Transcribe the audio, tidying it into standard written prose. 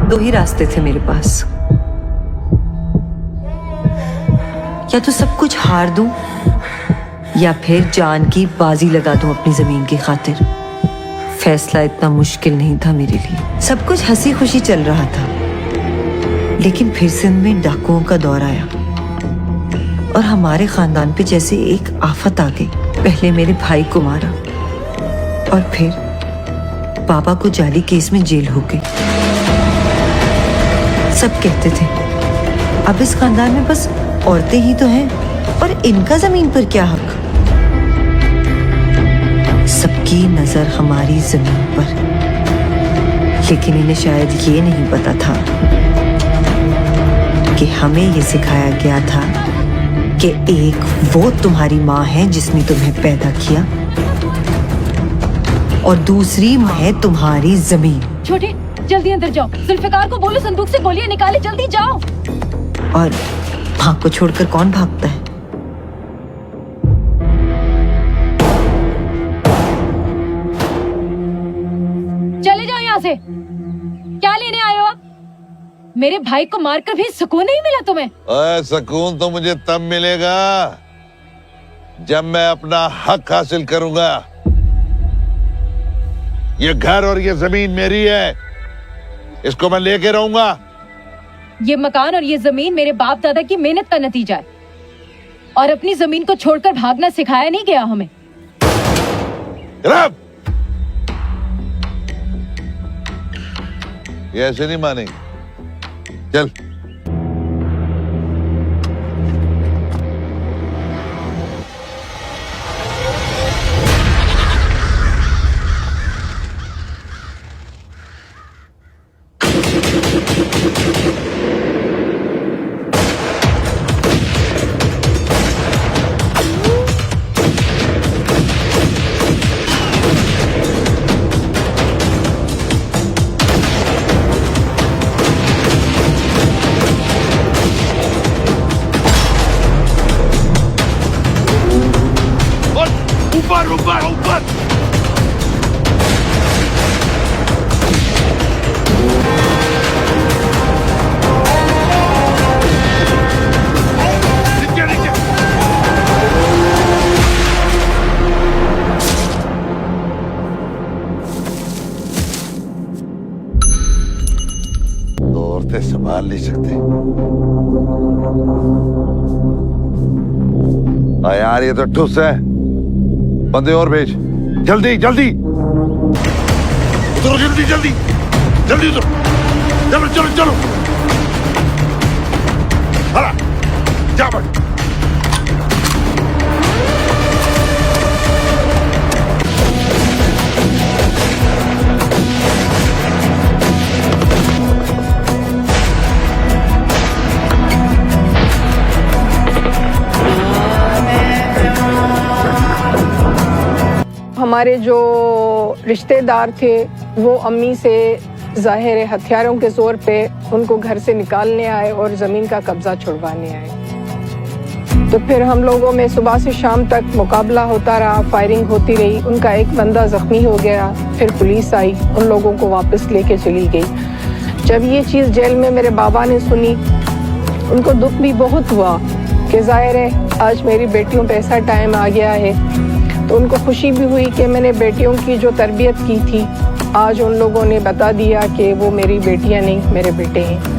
दो ही रास्ते थे मेरे पास, या तो सब कुछ हार दूं या फिर जान की बाजी लगा दूं अपनी जमीन की खातिर। फैसला इतना मुश्किल नहीं था मेरे लिए। सब कुछ हंसी खुशी चल रहा था, लेकिन फिर सिंध में डाकुओं का दौर आया और हमारे खानदान पे जैसे एक आफत आ गई। पहले मेरे भाई को मारा और फिर पापा को जाली केस में जेल हो गई। सब कहते थे अब इस खानदान में बस औरतें ही तो हैं और इनका जमीन पर क्या हक। सबकी नजर हमारी जमीन पर, लेकिन इन्हें शायद ये नहीं पता था कि हमें ये सिखाया गया था कि एक वो तुम्हारी माँ है जिसने तुम्हें पैदा किया और दूसरी माँ है तुम्हारी जमीन। छोटे, जल्दी अंदर जाओ। जुल्फिकार को बोलो संदूक से गोलियां निकाले, जल्दी जाओ। और भाग को छोड़कर कौन भागता है? चले जाओ यहाँ से। क्या लेने आए हो आप? मेरे भाई को मारकर भी सुकून नहीं मिला तुम्हें? सुकून तो मुझे तब मिलेगा जब मैं अपना हक हासिल करूंगा। ये घर और ये जमीन मेरी है, इसको मैं लेके रहूंगा। ये मकान और ये जमीन मेरे बाप दादा की मेहनत का नतीजा है, और अपनी जमीन को छोड़कर भागना सिखाया नहीं गया हमें। रब, ये ऐसे नहीं मानेंगे। चल। ऊपर ऊपर ऊपर। नीचे नीचे। तो औरतें संभाल नहीं सकते। यार ये तो ठुस है। बंदे और भेज, जल्दी जल्दी उतरो, जल्दी जल्दी जल्दी उतरो, चलो चलो चलो। हाला जा बढ़। हमारे जो रिश्तेदार थे वो अम्मी से ज़ाहिर हथियारों के ज़ोर पे उनको घर से निकालने आए और ज़मीन का कब्ज़ा छुड़वाने आए। तो फिर हम लोगों में सुबह से शाम तक मुकाबला होता रहा, फायरिंग होती रही। उनका एक बंदा ज़ख्मी हो गया, फिर पुलिस आई, उन लोगों को वापस लेके चली गई। जब ये चीज़ जेल में मेरे बाबा ने सुनी, उनको दुख भी बहुत हुआ कि ज़ाहिर है आज मेरी बेटियों पे ऐसा टाइम आ गया है। तो उनको खुशी भी हुई कि मैंने बेटियों की जो तरबियत की थी, आज उन लोगों ने बता दिया कि वो मेरी बेटियां नहीं, मेरे बेटे हैं।